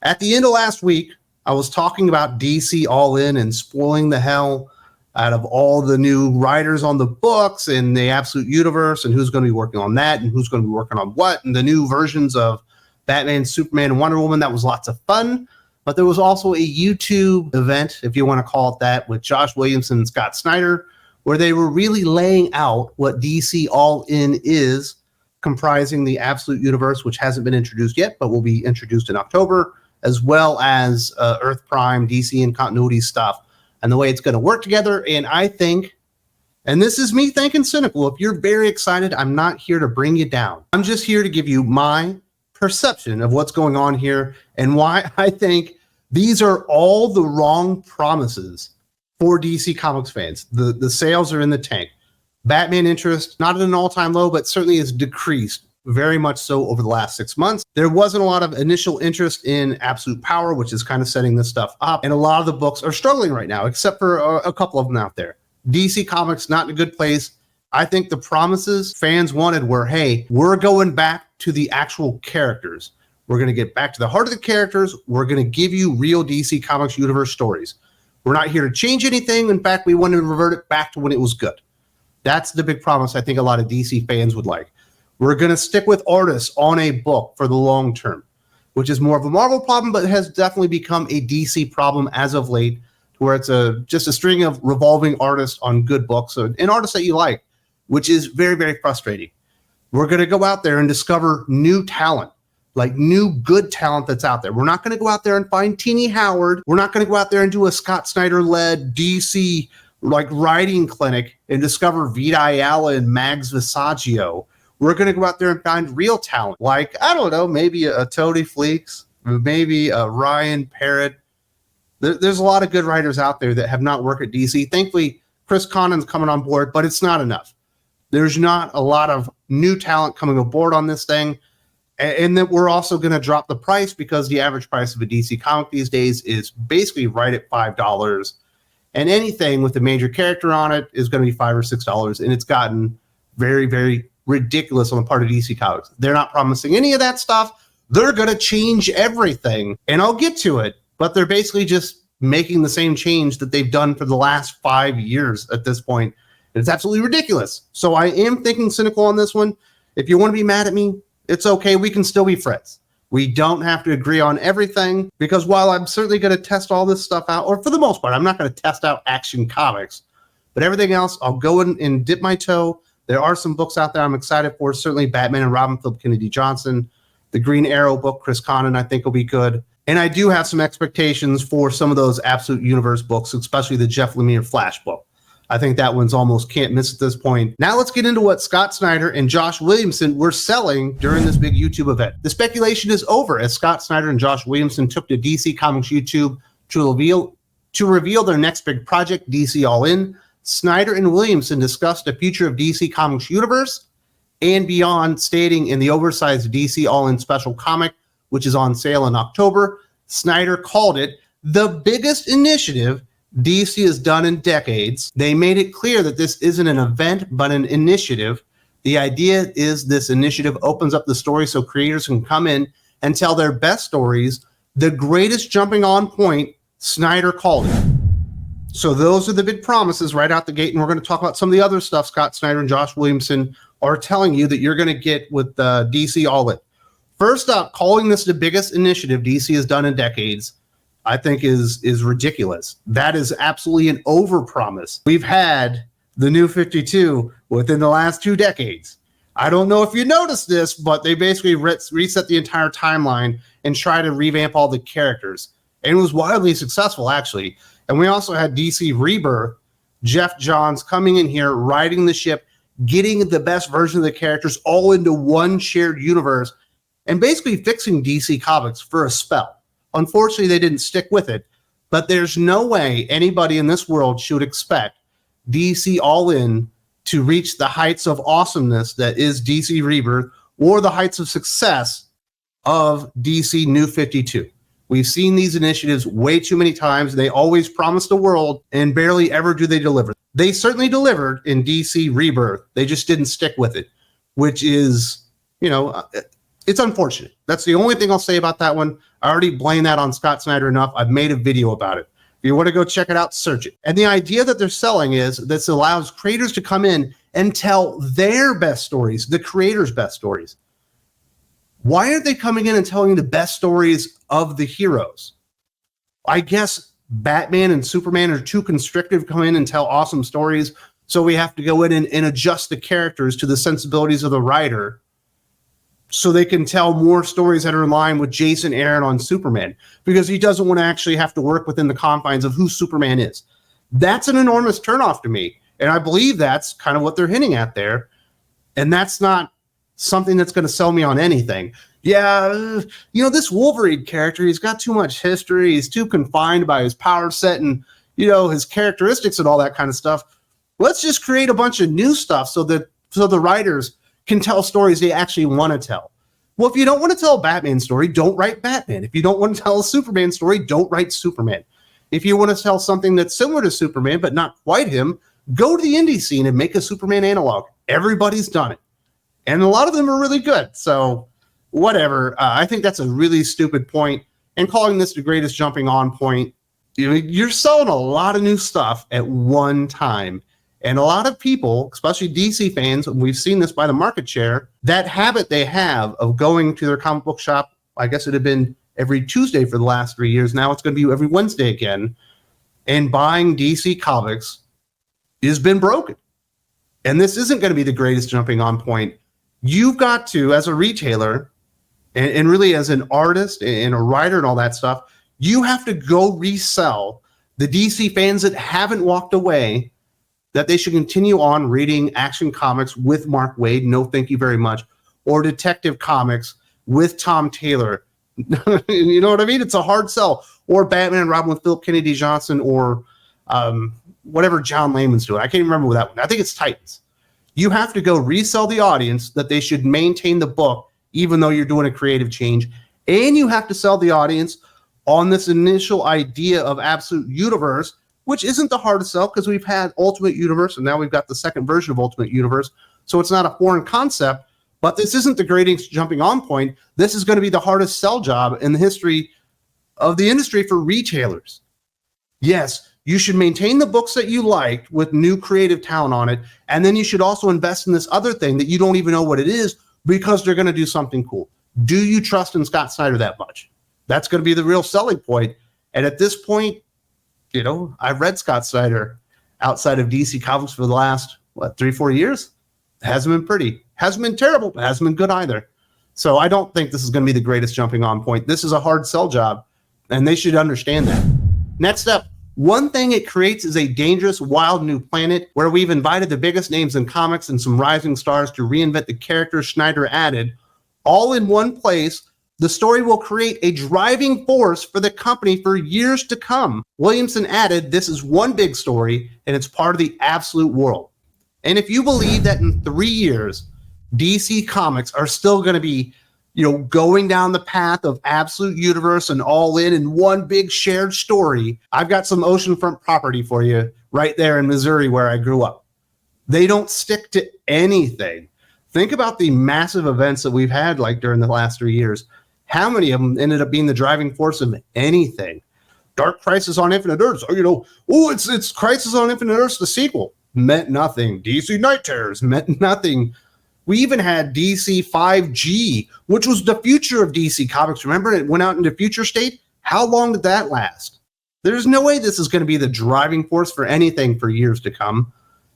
At the end of last week, I was talking about DC All In and spoiling the hell out of all the new writers on the books and the Absolute Universe and who's going to be working on that and who's going to be working on what and the new versions of Batman, Superman, and Wonder Woman. That was lots of fun. But there was also a YouTube event, if you want to call it that, with Josh Williamson and Scott Snyder, where they were really laying out what DC All In is, comprising the Absolute Universe, which hasn't been introduced yet, but will be introduced in October, as well as Earth Prime, DC, and continuity stuff, and the way it's going to work together. And I think, and this is me thinking cynical, if you're very excited, I'm not here to bring you down. I'm just here to give you my perception of what's going on here and why I think these are all the wrong promises for DC Comics fans. The sales are in the tank. Batman interest, not at an all-time low, but certainly has decreased very much so over the last 6 months. There wasn't a lot of initial interest in Absolute Power, which is kind of setting this stuff up. And a lot of the books are struggling right now, except for a couple of them out there. DC Comics, not in a good place. I think the promises fans wanted were, hey, we're going back to the actual characters. We're going to get back to the heart of the characters. We're going to give you real DC Comics universe stories. We're not here to change anything. In fact, we want to revert it back to when it was good. That's the big promise I think a lot of DC fans would like. We're going to stick with artists on a book for the long term, which is more of a Marvel problem, but has definitely become a DC problem as of late, to where it's just a string of revolving artists on good books and artists that you like, which is very, very frustrating. We're going to go out there and discover new talent, like new good talent that's out there. We're not going to go out there and find Teenie Howard. We're not going to go out there and do a Scott Snyder-led DC like writing clinic and discover Vita Ayala and Mags Visaggio. We're going to go out there and find real talent, like, I don't know, maybe a Toady Fleeks, maybe a Ryan Parrott. There's a lot of good writers out there that have not worked at DC. Thankfully, Chris Connon's coming on board, but it's not enough. There's not a lot of new talent coming aboard on this thing. And that we're also going to drop the price because the average price of a DC comic these days is basically right at $5. And anything with a major character on it is going to be $5 or $6. And it's gotten very, very ridiculous on the part of DC Comics. They're not promising any of that stuff. They're going to change everything. And I'll get to it. But they're basically just making the same change that they've done for the last 5 years at this point. And it's absolutely ridiculous. So I am thinking cynical on this one. If you want to be mad at me, it's okay. We can still be friends. We don't have to agree on everything, because while I'm certainly going to test all this stuff out, or for the most part, I'm not going to test out Action Comics, but everything else, I'll go in and dip my toe. There are some books out there I'm excited for. Certainly Batman and Robin, Philip Kennedy Johnson. The Green Arrow book, Chris Connon, I think will be good. And I do have some expectations for some of those Absolute Universe books, especially the Jeff Lemire Flash book. I think that one's almost can't miss at this point. Now let's get into what Scott Snyder and Josh Williamson were selling during this big YouTube event. The speculation is over as Scott Snyder and Josh Williamson took to DC Comics YouTube to reveal their next big project, DC All In. Snyder and Williamson discussed the future of DC Comics universe and beyond, stating in the oversized DC All In special comic, which is on sale in October, Snyder called it the biggest initiative DC has done in decades. They made it clear that this isn't an event, but an initiative. The idea is this initiative opens up the story so creators can come in and tell their best stories. The greatest jumping on point, Snyder called it. So those are the big promises right out the gate, and we're going to talk about some of the other stuff Scott Snyder and Josh Williamson are telling you that you're going to get with DC All In. First up, calling this the biggest initiative DC has done in decades, I think is ridiculous. That is absolutely an overpromise. We've had the New 52 within the last 2 decades. I don't know if you noticed this, but they basically reset the entire timeline and try to revamp all the characters. And it was wildly successful, actually. And we also had DC Rebirth, Jeff Johns coming in here, riding the ship, getting the best version of the characters all into one shared universe, and basically fixing DC Comics for a spell. Unfortunately, they didn't stick with it, but there's no way anybody in this world should expect DC All In to reach the heights of awesomeness that is DC Rebirth or the heights of success of DC New 52. We've seen these initiatives way too many times. They always promise the world and barely ever do they deliver. They certainly delivered in DC Rebirth. They just didn't stick with it, which is, It's unfortunate. That's the only thing I'll say about that one. I already blamed that on Scott Snyder enough. I've made a video about it. If you want to go check it out, search it. And the idea that they're selling is this allows creators to come in and tell their best stories, the creators' best stories. Why aren't they coming in and telling the best stories of the heroes? I guess Batman and Superman are too constrictive to come in and tell awesome stories, so we have to go in and adjust the characters to the sensibilities of the writer so they can tell more stories that are in line with Jason Aaron on Superman, because he doesn't want to actually have to work within the confines of who Superman is. That's an enormous turnoff to me, and I believe that's kind of what they're hinting at there, and that's not something that's going to sell me on anything. Yeah, this Wolverine character, he's got too much history, he's too confined by his power set and, his characteristics and all that kind of stuff. Let's just create a bunch of new stuff so the writers can tell stories they actually want to tell. Well, if you don't want to tell a Batman story, don't write Batman. If you don't want to tell a Superman story, don't write Superman. If you want to tell something that's similar to Superman but not quite him, go to the indie scene and make a Superman analog. Everybody's done it. And a lot of them are really good. So whatever. I think that's a really stupid point. And calling this the greatest jumping on point, you're selling a lot of new stuff at one time. And a lot of people, especially DC fans, and we've seen this by the market share, that habit they have of going to their comic book shop, I guess it had been every Tuesday for the last 3 years. Now it's going to be every Wednesday again. And buying DC comics has been broken. And this isn't going to be the greatest jumping on point. You've got to, as a retailer, and really as an artist and a writer and all that stuff, you have to go resell the DC fans that haven't walked away that they should continue on reading Action Comics with Mark Waid, no thank you very much, or Detective Comics with Tom Taylor. You know what I mean? It's a hard sell. Or Batman and Robin with Philip Kennedy Johnson, or whatever John Layman's doing. I can't even remember that one. I think it's Titans. You have to go resell the audience that they should maintain the book, even though you're doing a creative change. And you have to sell the audience on this initial idea of Absolute Universe, which isn't the hardest sell because we've had Ultimate Universe and now we've got the second version of Ultimate Universe. So it's not a foreign concept, but this isn't the greatest jumping on point. This is going to be the hardest sell job in the history of the industry for retailers. Yes, you should maintain the books that you liked with new creative talent on it. And then you should also invest in this other thing that you don't even know what it is because they're going to do something cool. Do you trust in Scott Snyder that much? That's going to be the real selling point. And at this point, I've read Scott Snyder outside of DC Comics for the last, 3-4 years? It hasn't been pretty. Hasn't been terrible, but hasn't been good either. So I don't think this is going to be the greatest jumping on point. This is a hard sell job, and they should understand that. Next up, one thing it creates is a dangerous, wild new planet where we've invited the biggest names in comics and some rising stars to reinvent the characters Snyder added, all in one place. The story will create a driving force for the company for years to come. Williamson added, this is one big story, and it's part of the absolute world. And if you believe that in 3 years, DC Comics are still going to be, going down the path of Absolute Universe and all in one big shared story, I've got some oceanfront property for you right there in Missouri where I grew up. They don't stick to anything. Think about the massive events that we've had during the last 3 years. How many of them ended up being the driving force of anything? Dark Crisis on Infinite Earths. It's Crisis on Infinite Earths, the sequel. Meant nothing. DC Night Terrors meant nothing. We even had DC 5G, which was the future of DC Comics. Remember, it went out into future state? How long did that last? There's no way this is going to be the driving force for anything for years to come,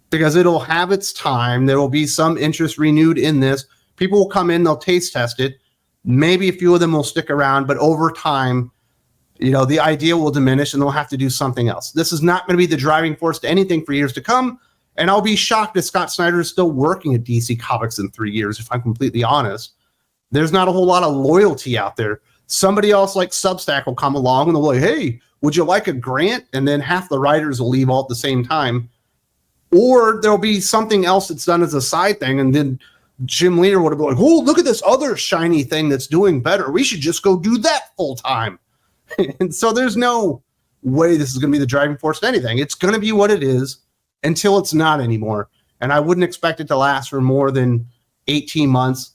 because it'll have its time. There will be some interest renewed in this. People will come in, they'll taste test it. Maybe a few of them will stick around, but over time, the idea will diminish and they'll have to do something else. This is not going to be the driving force to anything for years to come. And I'll be shocked if Scott Snyder is still working at DC Comics in 3 years, if I'm completely honest. There's not a whole lot of loyalty out there. Somebody else like Substack will come along and they'll be like, hey, would you like a grant? And then half the writers will leave all at the same time. Or there'll be something else that's done as a side thing, and then Jim Leader would have been like, oh, look at this other shiny thing that's doing better. We should just go do that full time. And so there's no way this is going to be the driving force to anything. It's going to be what it is until it's not anymore. And I wouldn't expect it to last for more than 18 months.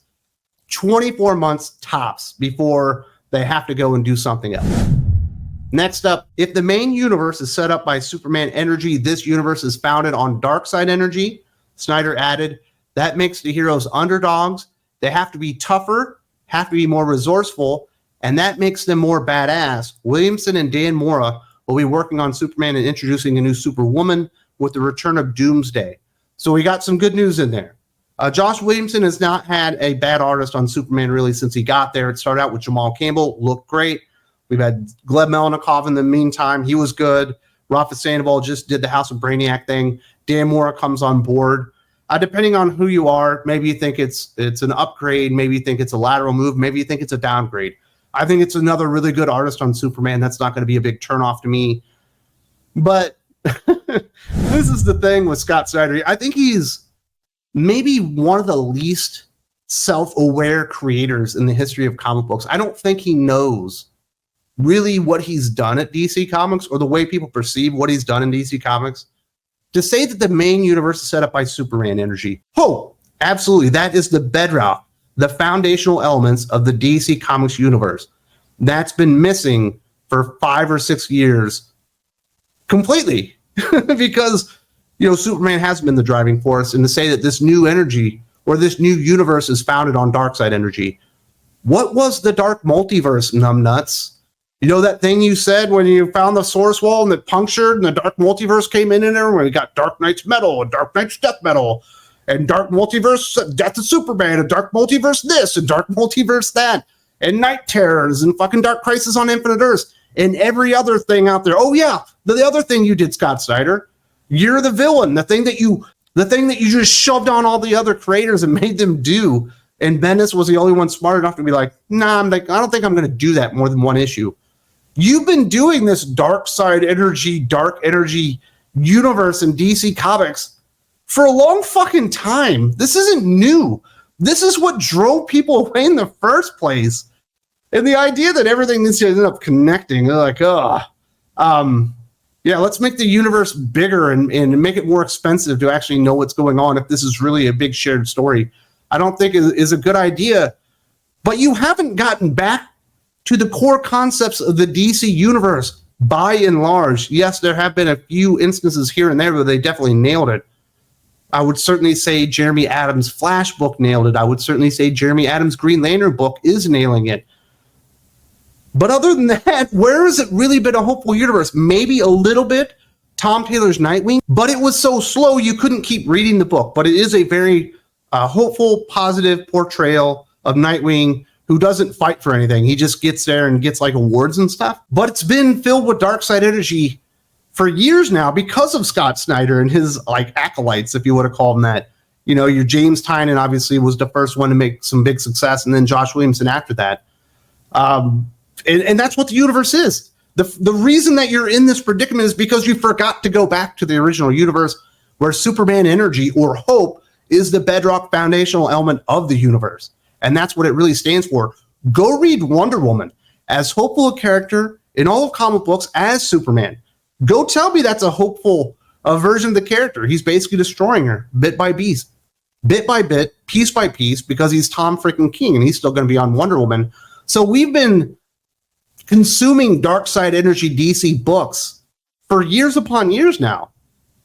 24 months tops before they have to go and do something else. Next up, if the main universe is set up by Superman energy, this universe is founded on Darkseid energy. Snyder added, that makes the heroes underdogs. They have to be tougher, have to be more resourceful, and that makes them more badass. Williamson and Dan Mora will be working on Superman and introducing a new Superwoman with the return of Doomsday. So we got some good news in there. Josh Williamson has not had a bad artist on Superman really since he got there. It started out with Jamal Campbell, looked great. We've had Gleb Melnikov in the meantime. He was good. Rafa Sandoval just did the House of Brainiac thing. Dan Mora comes on board. Depending on who you are, maybe you think it's an upgrade. Maybe you think it's a lateral move. Maybe you think it's a downgrade. I think it's another really good artist on Superman. That's not going to be a big turnoff to me. But this is the thing with Scott Snyder. I think he's maybe one of the least self-aware creators in the history of comic books. I don't think he knows really what he's done at DC Comics or the way people perceive what he's done in DC Comics. To say that the main universe is set up by Superman energy, absolutely, that is the bedrock, the foundational elements of the DC Comics universe. That's been missing for 5 or 6 years completely because, Superman has been the driving force. And to say that this new energy or this new universe is founded on Darkseid energy, what was the dark multiverse, numbnuts? That thing you said when you found the source wall and it punctured and the dark multiverse came in there where we got Dark Knight's metal and Dark Knight's death metal and dark multiverse death of Superman and dark multiverse this and dark multiverse that and Night Terrors and fucking Dark Crisis on Infinite Earths and every other thing out there. Oh yeah, the other thing you did, Scott Snyder, you're the villain. The thing that you just shoved on all the other creators and made them do. And Bendis was the only one smart enough to be like, I don't think I'm going to do that more than one issue. You've been doing this dark energy universe in DC Comics for a long fucking time. This isn't new. This is what drove people away in the first place. And the idea that everything needs to end up connecting, they're like, let's make the universe bigger and make it more expensive to actually know what's going on if this is really a big shared story. I don't think is a good idea. But you haven't gotten back to the core concepts of the DC universe by and large. Yes, there have been a few instances here and there where they definitely nailed it. I would certainly say Jeremy Adams' Flash book nailed it. I would certainly say Jeremy Adams' Green Lantern book is nailing it. But other than that, where has it really been a hopeful universe? Maybe a little bit Tom Taylor's Nightwing, but it was so slow you couldn't keep reading the book. But it is a very hopeful, positive portrayal of Nightwing, who doesn't fight for anything. He just gets there and gets like awards and stuff. But it's been filled with Darkseid energy for years now because of Scott Snyder and his like acolytes, if you want to call them that. Your James Tynion obviously was the first one to make some big success, and then Josh Williamson after that. And that's what the universe is. The reason that you're in this predicament is because you forgot to go back to the original universe where Superman energy or hope is the bedrock foundational element of the universe. And that's what it really stands for. Go read Wonder Woman, as hopeful a character in all of comic books as Superman. Go tell me that's a hopeful version of the character. He's basically destroying her bit by bit, piece by piece, because he's Tom freaking King and he's still going to be on Wonder Woman. So we've been consuming Darkseid energy DC books for years upon years now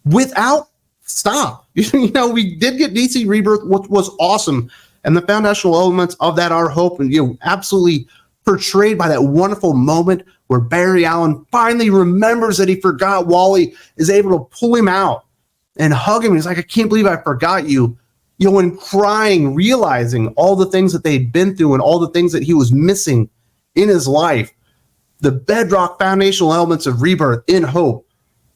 without stop. We did get DC Rebirth, which was awesome. And the foundational elements of that are hope, and absolutely portrayed by that wonderful moment where Barry Allen finally remembers that he forgot Wally, is able to pull him out and hug him. He's like, I can't believe I forgot you. And crying, realizing all the things that they'd been through and all the things that he was missing in his life. The bedrock foundational elements of Rebirth in hope.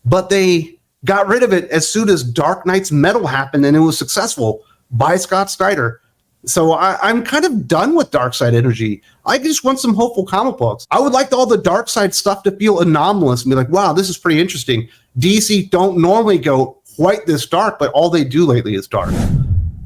But they got rid of it as soon as Dark Knight's Metal happened and it was successful by Scott Snyder. So I'm kind of done with Darkseid energy. I just want some hopeful comic books. I would like all the Darkseid stuff to feel anomalous and be like, wow, this is pretty interesting. DC don't normally go quite this dark, but all they do lately is dark.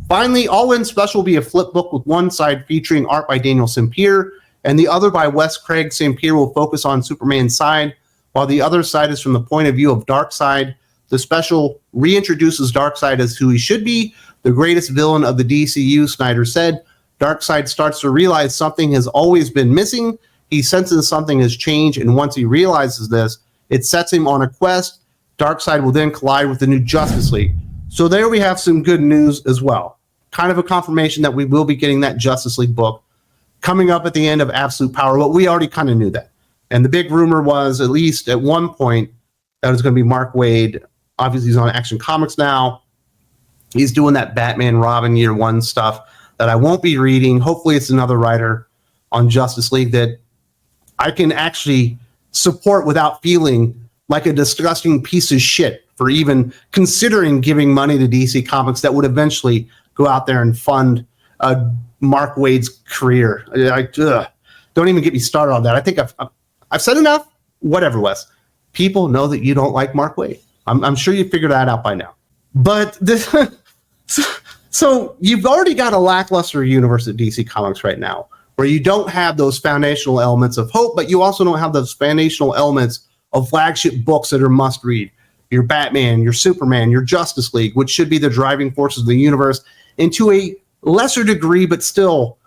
Finally, All In Special will be a flip book with one side featuring art by Daniel Sampere and the other by Wes Craig. Sampere will focus on Superman's side, while the other side is from the point of view of Darkseid. The special reintroduces Darkseid as who he should be, the greatest villain of the DCU, Snyder said. Darkseid starts to realize something has always been missing. He senses something has changed, and once he realizes this, it sets him on a quest. Darkseid will then collide with the new Justice League. So there we have some good news as well. Kind of a confirmation that we will be getting that Justice League book coming up at the end of Absolute Power, but we already kind of knew that. And the big rumor was, at least at one point, that it was going to be Mark Waid. Obviously, he's on Action Comics now. He's doing that Batman Robin Year One stuff that I won't be reading. Hopefully, it's another writer on Justice League that I can actually support without feeling like a disgusting piece of shit for even considering giving money to DC Comics that would eventually go out there and fund Mark Waid's career. Don't even get me started on that. I think I've said enough. Whatever, Wes. People know that you don't like Mark Waid. I'm sure you figured that out by now. But this, so you've already got a lackluster universe at DC Comics right now, where you don't have those foundational elements of hope, but you also don't have those foundational elements of flagship books that are must read. Your Batman, your Superman, your Justice League, which should be the driving forces of the universe, and to a lesser degree, but still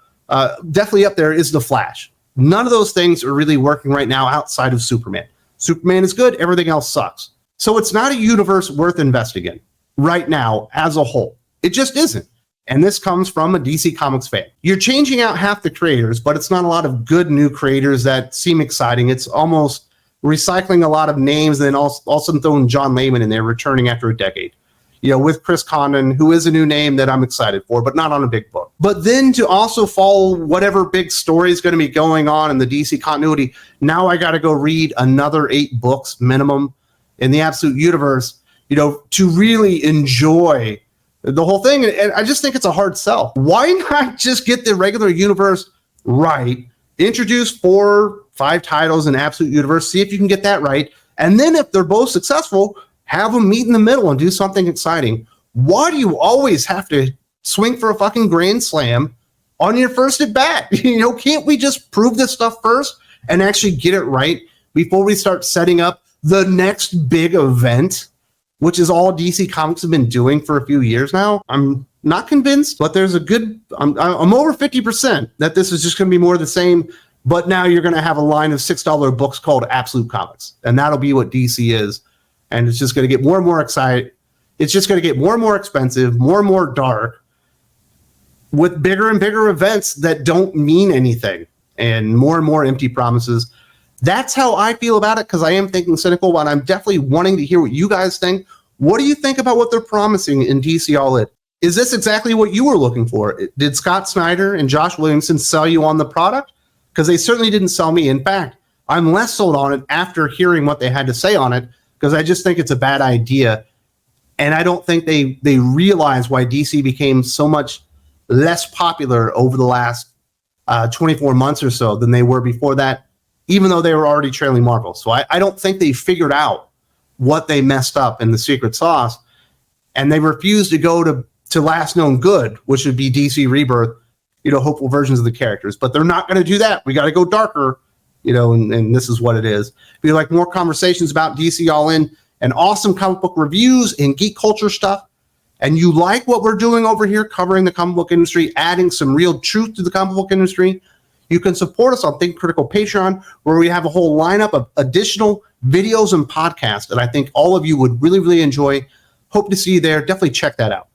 definitely up there, is the Flash. None of those things are really working right now outside of Superman. Superman is good, everything else sucks. So it's not a universe worth investing in right now as a whole. It just isn't. And this comes from a DC Comics fan. You're changing out half the creators, but it's not a lot of good new creators that seem exciting. It's almost recycling a lot of names and then also throwing John Layman in there, returning after a decade. You know, with Chris Condon, who is a new name that I'm excited for, but not on a big book. But then to also follow whatever big story is going to be going on in the DC continuity, now I got to go read another 8 books minimum in the Absolute Universe, you know, to really enjoy the whole thing. And I just think it's a hard sell. Why not just get the regular universe right, introduce 4, 5 titles in Absolute Universe, see if you can get that right, and then if they're both successful, have them meet in the middle and do something exciting. Why do you always have to swing for a fucking grand slam on your first at bat? You know, can't we just prove this stuff first and actually get it right before we start setting up the next big event, which is all DC Comics have been doing for a few years now? I'm not convinced, but there's a good, I'm over 50% that this is just going to be more of the same, but now you're going to have a line of $6 books called Absolute Comics, and that'll be what DC is. And it's just going to get more and more exciting. It's just going to get more and more expensive, more and more dark, with bigger and bigger events that don't mean anything, and more empty promises. That's how I feel about it, because I am thinking cynical, but I'm definitely wanting to hear what you guys think. What do you think about what they're promising in DC All In? Is this exactly what you were looking for? Did Scott Snyder and Josh Williamson sell you on the product? Because they certainly didn't sell me. In fact, I'm less sold on it after hearing what they had to say on it, because I just think it's a bad idea. And I don't think they realize why DC became so much less popular over the last 24 months or so than they were before that, even though they were already trailing Marvel. So I don't think they figured out what they messed up in the secret sauce, and they refused to go to last known good, which would be DC Rebirth, you know, hopeful versions of the characters. But they're not going to do that. We got to go darker. You know, and this is what it is. If you like more conversations about DC All In and awesome comic book reviews and geek culture stuff, and you like what we're doing over here, covering the comic book industry, adding some real truth to the comic book industry, you can support us on Think Critical Patreon, where we have a whole lineup of additional videos and podcasts that I think all of you would really, really enjoy. Hope to see you there. Definitely check that out.